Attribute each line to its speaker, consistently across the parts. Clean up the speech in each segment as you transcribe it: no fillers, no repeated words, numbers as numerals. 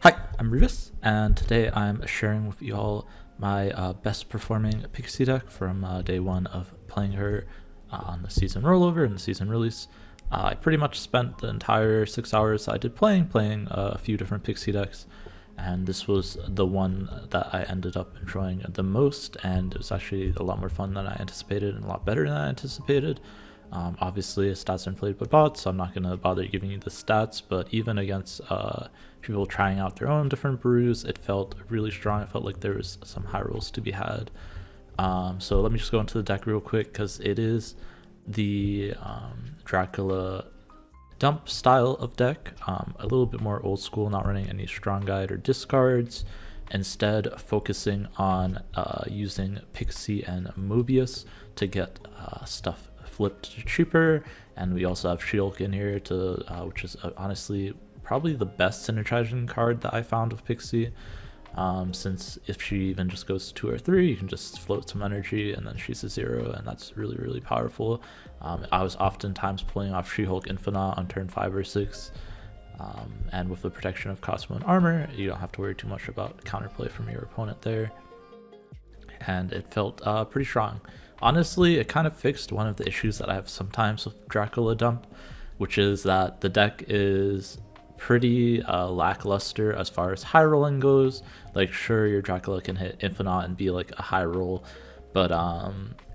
Speaker 1: Hi, I'm Rivas, and today I'm sharing with you all my best performing Pixie deck from day one of playing her on the season rollover and the season release. I pretty much spent the entire 6 hours I did playing a few different Pixie decks, and this was the one that I ended up enjoying the most, and it was actually a lot more fun than I anticipated and a lot better than I anticipated. Obviously, stats are inflated by bots, so I'm not going to bother giving you the stats, but even against people trying out their own different brews, it felt really strong. It felt like there was some high rolls to be had. So let me just go into the deck real quick, because it is the Dracula Dump style of deck, a little bit more old school, not running any strong guide or discards, instead focusing on using Pixie and Mobius to get stuff flipped cheaper. And we also have She-Hulk in here to which is honestly probably the best synergizing card that I found with Pixie, since if she even just goes to 2 or 3, you can just float some energy and then she's a 0, and that's really powerful. I was oftentimes pulling off She-Hulk Infinite on turn 5 or 6, and with the protection of Cosmo and armor, you don't have to worry too much about counterplay from your opponent there, and it felt pretty strong. Honestly, it kind of fixed one of the issues that I have sometimes with Dracula Dump, which is that the deck is pretty lackluster as far as high rolling goes. Like, sure, your Dracula can hit Infinite and be like a high roll, but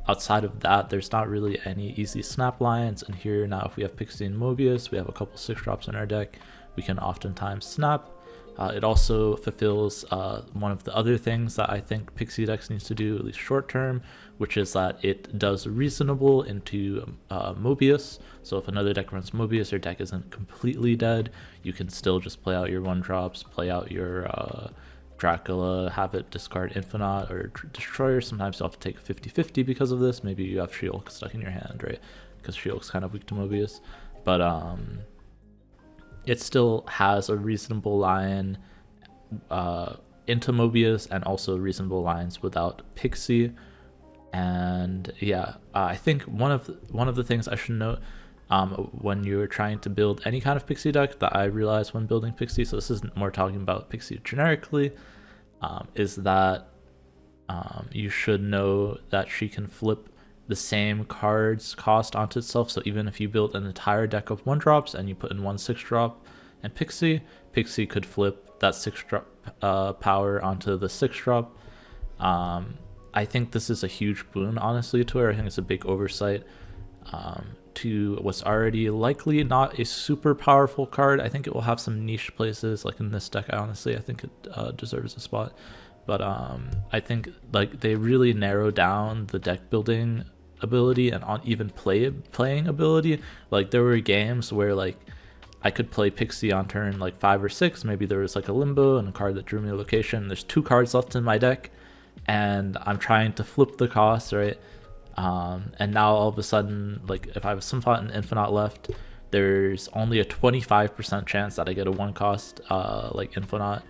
Speaker 1: outside of that, there's not really any easy snap lines. And here now, if we have Pixie and Mobius, we have a couple 6-drops in our deck, we can oftentimes snap. It also fulfills one of the other things that I think Pixie decks needs to do, at least short term, which is that it does reasonable into Mobius. So if another deck runs Mobius, your deck isn't completely dead. You can still just play out your 1-drops, play out your Dracula, have it discard Infinite or Destroyer. Sometimes you'll have to take 50-50 because of this. Maybe you have She-Hulk stuck in your hand, right? Because She-Hulk's kind of weak to Mobius. But it still has a reasonable line into Mobius, and also reasonable lines without Pixie. And yeah, I think one of the things I should note when you're trying to build any kind of Pixie deck that I realized when building Pixie, so this isn't more talking about Pixie generically, is that you should know that she can flip the same card's cost onto itself. So even if you build an entire deck of 1-drops and you put in one 6-drop and Pixie could flip that 6-drop power onto the 6-drop. I think this is a huge boon, honestly, to her. I think it's a big oversight to what's already likely not a super powerful card. I think it will have some niche places, like in this deck. I think it deserves a spot. But I think like they really narrow down the deck building ability and on even playing ability. Like there were games where like I could play Pixie on turn like 5 or 6. Maybe there was like a limbo and a card that drew me a location. There's 2 cards left in my deck, and I'm trying to flip the cost, right? And now all of a sudden, like if I have some thought and Infinite left, there's only a 25% chance that I get a 1-cost like Infinite.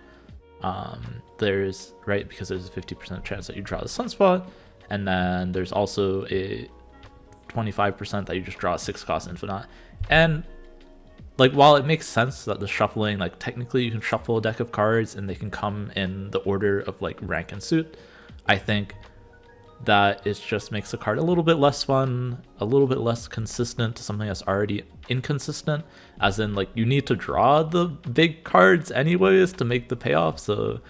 Speaker 1: There's right, because there's a 50% chance that you draw the Sunspot, and then there's also a 25% that you just draw a 6-cost Infinite. And like, while it makes sense that the shuffling, like technically you can shuffle a deck of cards and they can come in the order of like rank and suit, I think that it just makes the card a little bit less fun, a little bit less consistent to something that's already inconsistent, as in like you need to draw the big cards anyways to make the payoff. So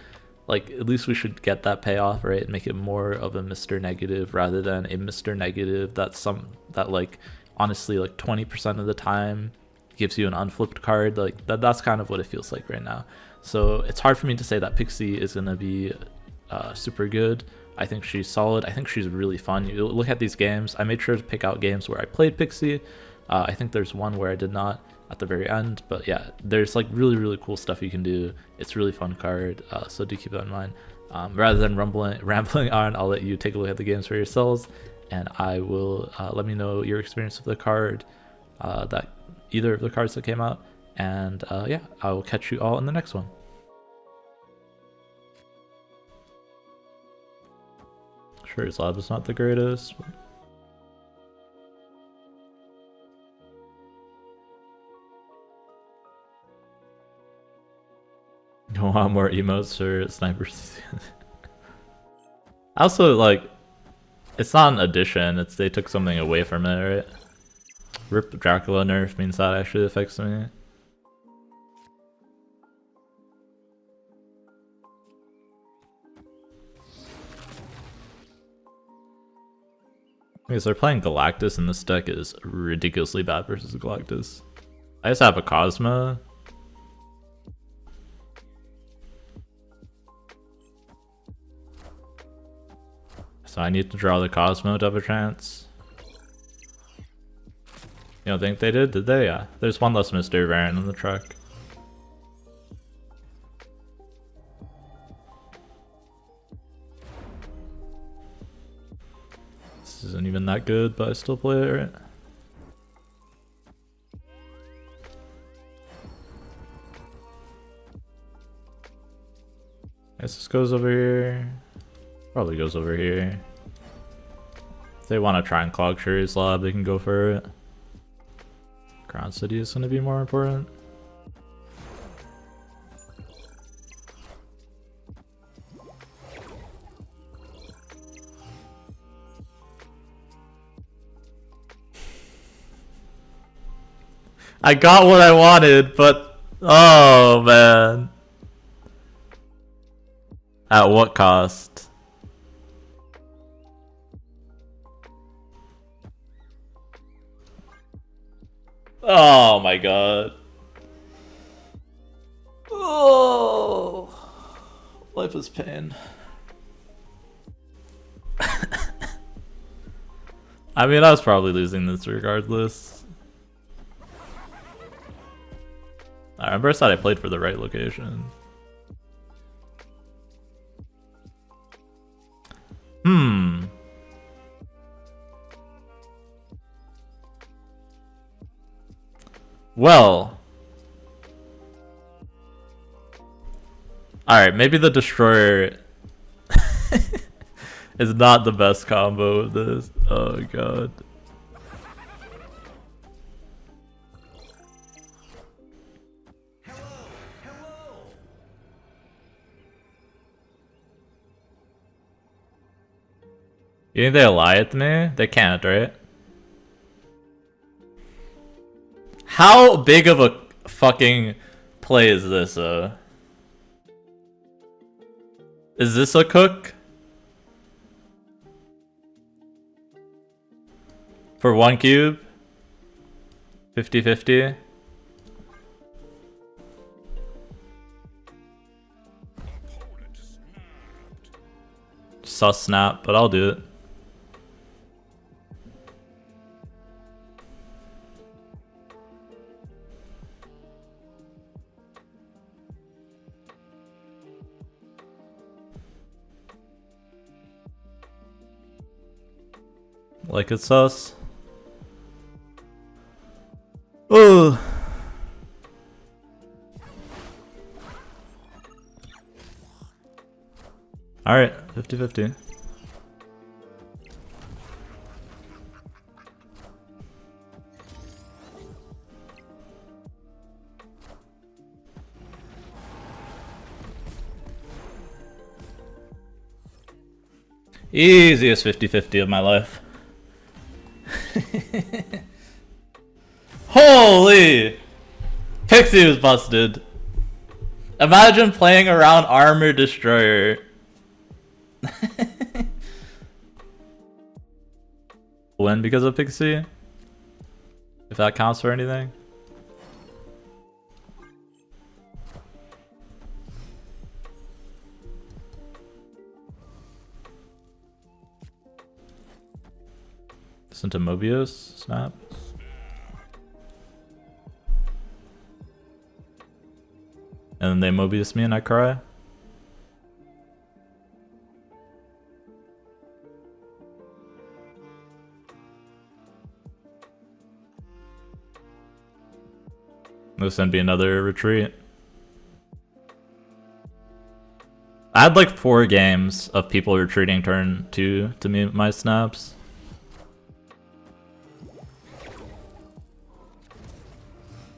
Speaker 1: like at least we should get that payoff, right? Make it more of a Mr. Negative rather than a Mr. Negative that like honestly like 20% of the time gives you an unflipped card. Like that's kind of what it feels like right now. So it's hard for me to say that Pixie is gonna be super good. I think she's solid. I think she's really fun. You look at these games, I made sure to pick out games where I played Pixie. I think there's one where I did not at the very end, but yeah, there's like really cool stuff you can do. It's a really fun card, so do keep that in mind. Rather than rambling on, I'll let you take a look at the games for yourselves, and I will let me know your experience with the card, that either of the cards that came out, and yeah, I will catch you all in the next one. Sure, his lab is not the greatest. Don't want more emotes for snipers. Also, like, it's not an addition, it's they took something away from it, right? Rip Dracula nerf means that actually affects me. Because they're playing Galactus and this deck is ridiculously bad versus Galactus. I just have a Cosmo. So I need to draw the Cosmo to have a chance. You don't think they did? Did they? Yeah. There's one less mystery variant in the truck. This isn't even that good, but I still play it, right? I guess this goes over here. Probably goes over here. If they want to try and clog Shuri's lab, they can go for it. Crown City is going to be more important. I got what I wanted, but oh man. At what cost? Oh my god. Oh, life is pain. I mean, I was probably losing this regardless. I remember I said I played for the right location. Well. Alright, maybe the Destroyer is not the best combo with this. Oh god. You think they'll lie at me? They can't, right? How big of a fucking play is this, Is this a cook? For 1 cube? 50-50? Sus snap, but I'll do it. Like it's sus. Oh. Alright, 50-50. Easiest 50-50 of my life. Holy! Pixie was busted. Imagine playing around Armor Destroyer. Win because of Pixie? If that counts for anything? Listen to Mobius snap. And then they Mobius me and I cry. This would be another retreat. I had like 4 games of people retreating turn 2 to me my snaps.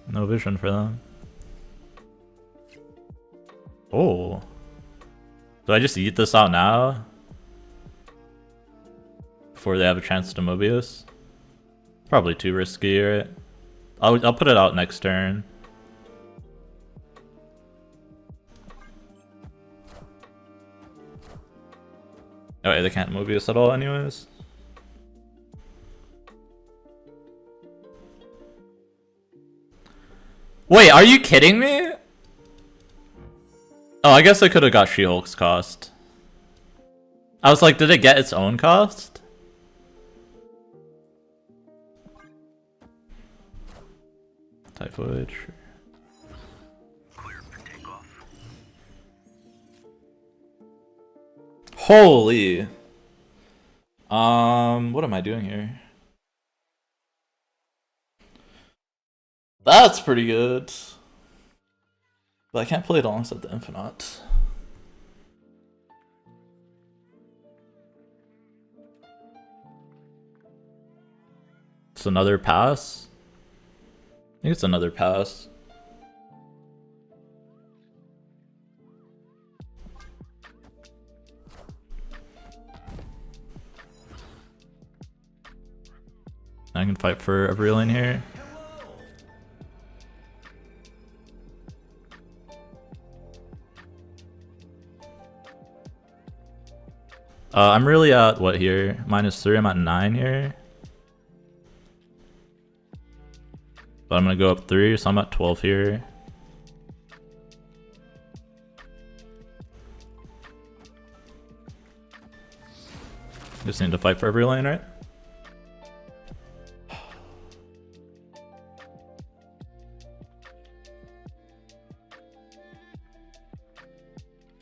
Speaker 1: No vision for them. Oh. Do I just eat this out now? Before they have a chance to Mobius? Probably too risky, right? I'll put it out next turn. Oh wait, they can't Mobius at all anyways. Wait, are you kidding me? Oh, I guess I could have got She-Hulk's cost. I was like, did it get its own cost? Typhoid. Holy. What am I doing here? That's pretty good. But I can't play it alongside the Infinite. It's another pass? I think it's another pass. I can fight for every lane here. I'm really at what here? -3. I'm at 9 here. But I'm gonna go up 3, so I'm at 12 here. Just need to fight for every lane, right?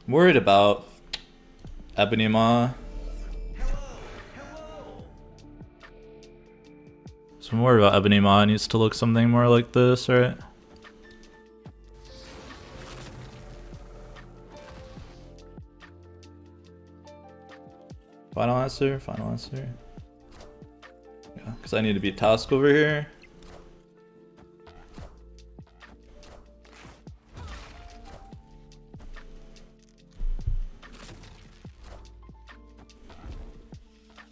Speaker 1: I'm worried about Ebony Maw. So I'm worried about Ebony Maw. It needs to look something more like this, right? Final answer, final answer. Yeah, because I need to beat Task over here.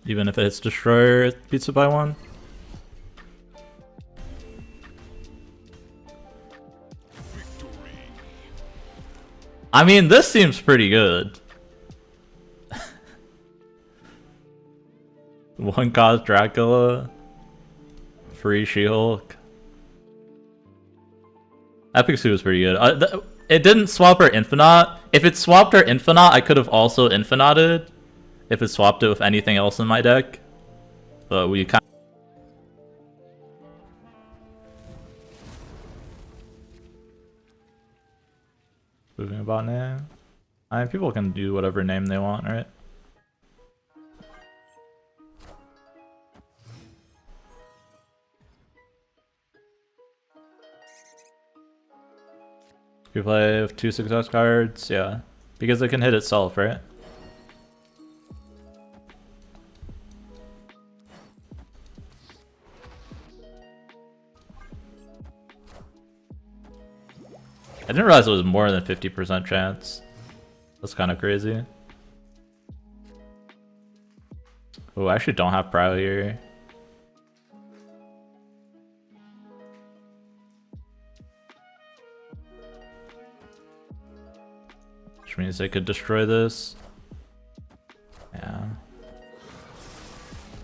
Speaker 1: Even if it hits Destroyer, it beats it by 1. I mean, this seems pretty good. 1 cost Dracula. Free She-Hulk. That Pixie was pretty good. It didn't swap her Infinite. If it swapped her Infinite, I could have also Infinited. If it swapped it with anything else in my deck. But we kind of... Moving about name. I mean, people can do whatever name they want, right? We play with 2 success cards, yeah. Because it can hit itself, right? I didn't realize it was more than 50% chance. That's kind of crazy. Oh, I actually don't have Prio here. Which means I could destroy this. Yeah.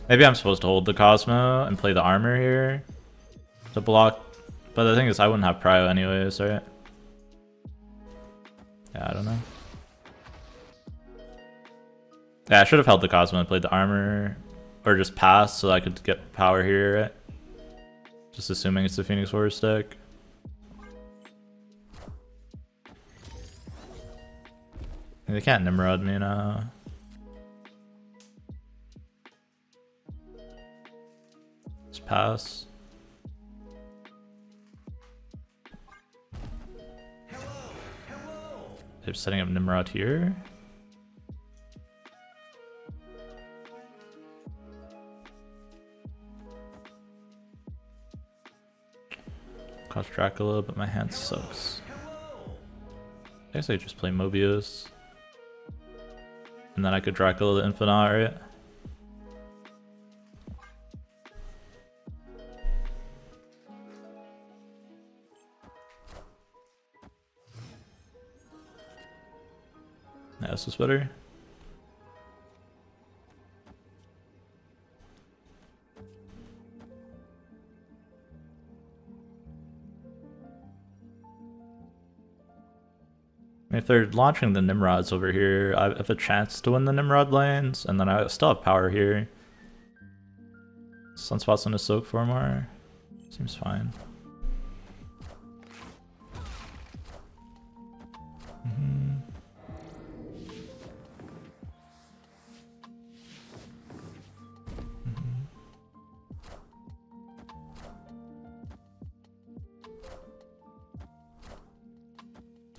Speaker 1: Maybe I'm supposed to hold the Cosmo and play the armor here to block. But the thing is, I wouldn't have Prio anyways, right? Yeah, I don't know. Yeah, I should have held the Cosmo and played the armor. Or just passed so I could get power here, right? Just assuming it's the Phoenix Force deck. They can't Nimrod me now. Just pass. They're setting up Nimrod here. Cost Dracula, but my hand sucks. I guess I could just play Mobius. And then I could Dracula the Infinite, right? Yeah, this is better. If they're launching the Nimrods over here, I have a chance to win the Nimrod lanes, and then I still have power here. Sunspot's gonna soak for more. Seems fine.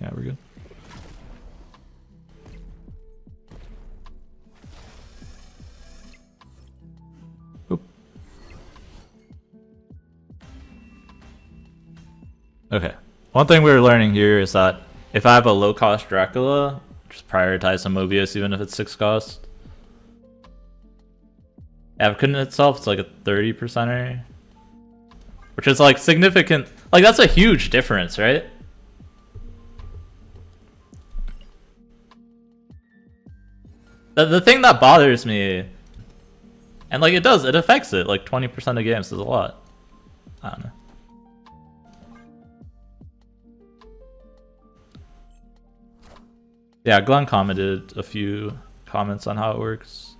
Speaker 1: Yeah, we're good. Oop. Okay. One thing we're learning here is that if I have a low cost Dracula, just prioritize a Mobius even if it's 6 cost. Avacon itself, it's like a 30%er. Which is like significant. Like that's a huge difference, right? The thing that bothers me, and like it affects it, like 20% of games is a lot. I don't know. Yeah, Glenn commented a few comments on how it works.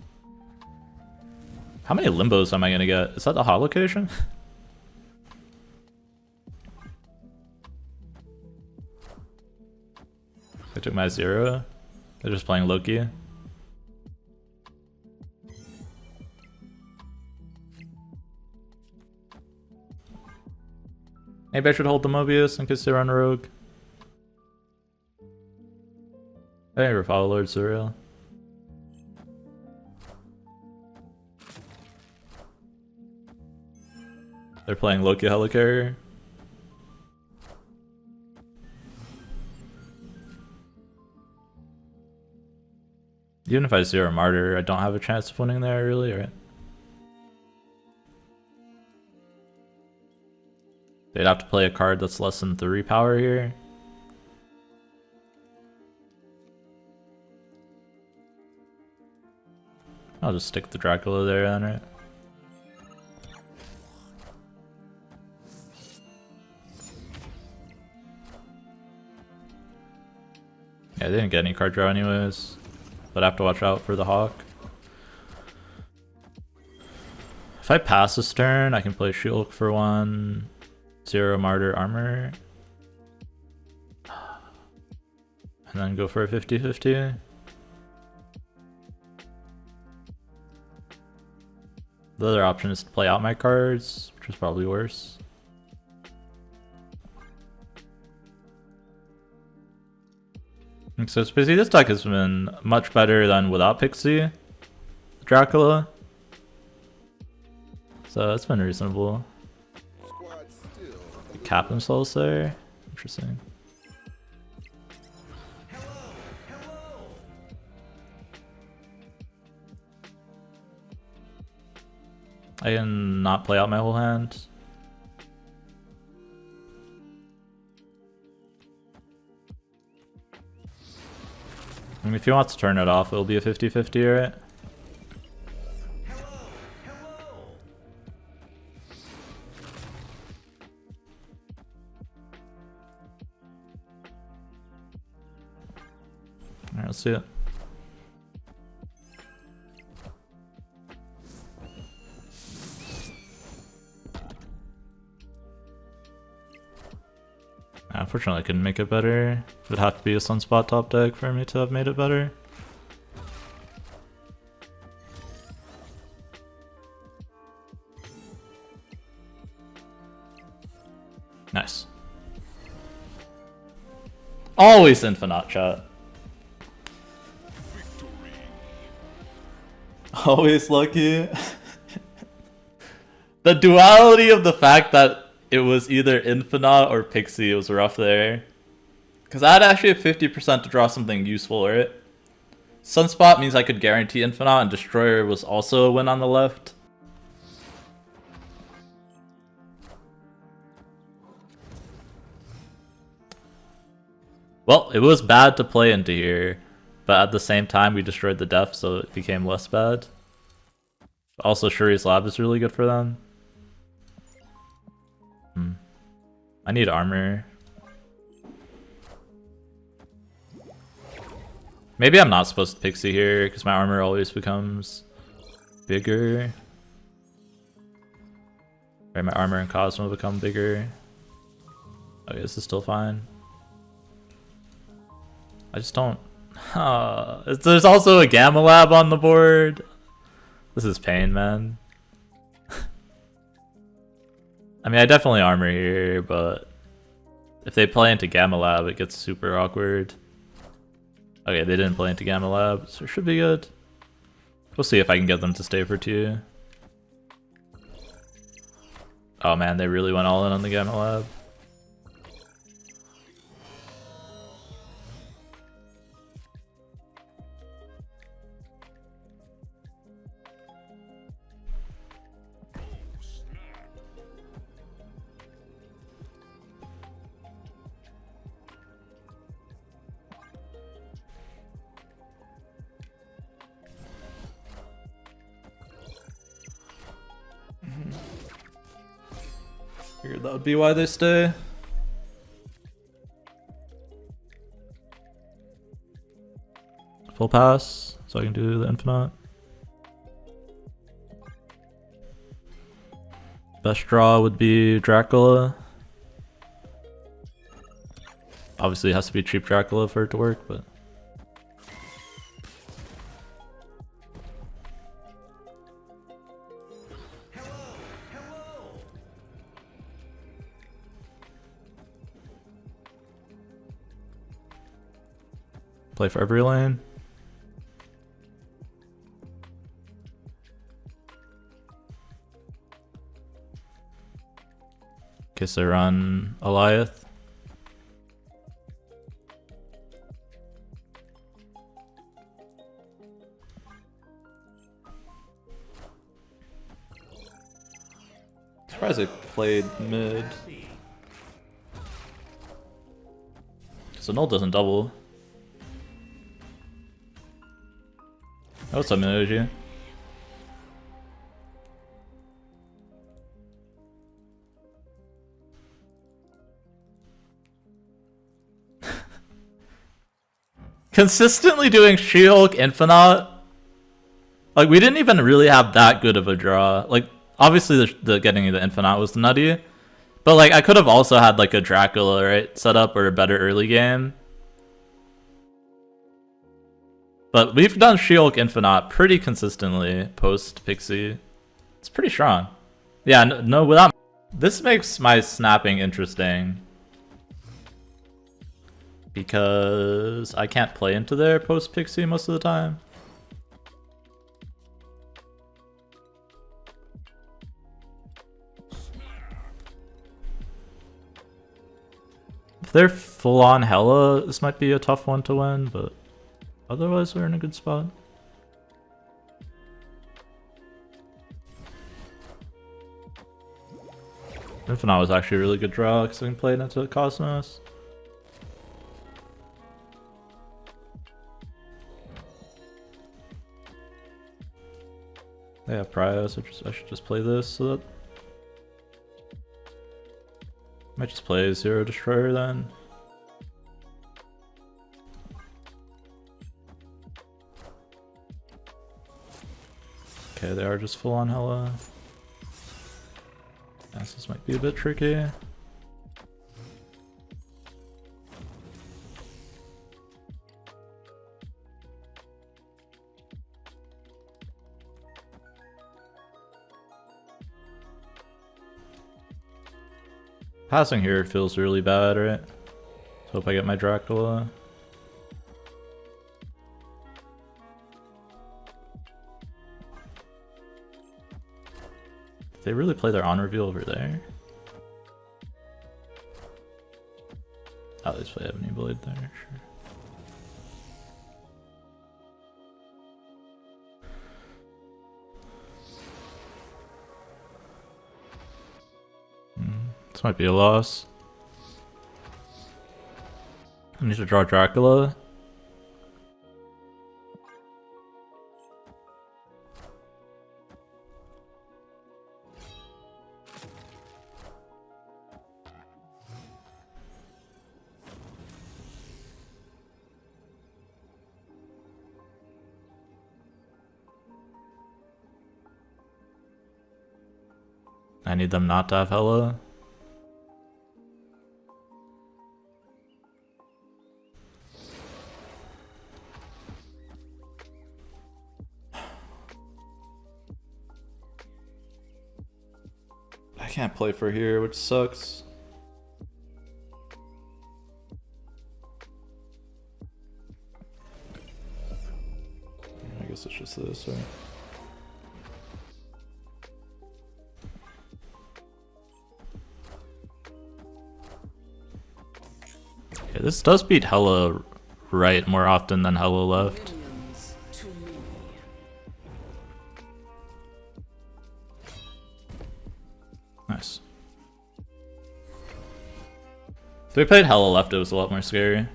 Speaker 1: How many limbos am I gonna get? Is that the hot location? I took my 0. They're just playing Loki. Maybe I should hold the Mobius in case they run rogue. I never follow Lord Surreal. They're playing Loki Helicarrier. Even if I 0 Martyr, I don't have a chance of winning there really, right? They'd have to play a card that's less than 3 power here. I'll just stick the Dracula there then, right? Yeah, they didn't get any card draw anyways, but I have to watch out for the Hawk. If I pass this turn, I can play Shield for 1, 0 Martyr Armor, and then go for a 50-50. The other option is to play out my cards, which is probably worse. And so basically this deck has been much better than without Pixie, Dracula. So it's been reasonable. They cap themselves there. Interesting. I can not play out my whole hand. I mean, if he wants to turn it off, it'll be a 50-50, right? Alright, let's see it. Unfortunately, I couldn't make it better. It would have to be a Sunspot top deck for me to have made it better. Nice. Always infinite, chat. Always lucky. The duality of the fact that it was either Infinite or Pixie was rough there. Because I had actually a 50% to draw something useful, right? Sunspot means I could guarantee Infinite, and Destroyer was also a win on the left. Well, it was bad to play into here, but at the same time we destroyed the def, so it became less bad. Also, Shuri's Lab is really good for them. I need armor. Maybe I'm not supposed to Pixie here, because my armor always becomes bigger. Right, my armor and Cosmo become bigger. Okay, this is still fine. I just don't... there's also a Gamma Lab on the board. This is pain, man. I mean, I definitely armor here, but if they play into Gamma Lab, it gets super awkward. Okay, they didn't play into Gamma Lab, so it should be good. We'll see if I can get them to stay for 2. Oh man, they really went all in on the Gamma Lab. Figured that would be why they stay. Full pass, so I can do the Infinite. Best draw would be Dracula. Obviously it has to be cheap Dracula for it to work, but... Play for every lane. In case they run Eliath. Surprised they played mid. So Null doesn't double. Oh, what's up, Minoji? Consistently doing She-Hulk Infinite? Like, we didn't even really have that good of a draw. Like, obviously the getting the Infinite was nutty. But, like, I could have also had, like, a Dracula, right, set up or a better early game. But we've done She-Hulk Infinite pretty consistently post Pixie. It's pretty strong. Yeah, no, without... This makes my snapping interesting. Because I can't play into there post Pixie most of the time. If they're full on Hela, this might be a tough one to win, but otherwise we're in a good spot. Infinite was actually a really good draw because I can play it into Cosmos. They have Prio, so I should just play this. So that might just play Zero Destroyer then. Okay, they are just full on Hela. Yes, this might be a bit tricky. Passing here feels really bad, right? So hope I get my Dracula. Did they really play their on reveal over there? Oh, just play Ebony Blade there, sure. This might be a loss. I need to draw Dracula. I need them not to have Hela. I can't play for here, which sucks. I guess it's just this, right? Okay, this does beat Hela right more often than Hela left. Nice. If we played Hela left, it was a lot more scary.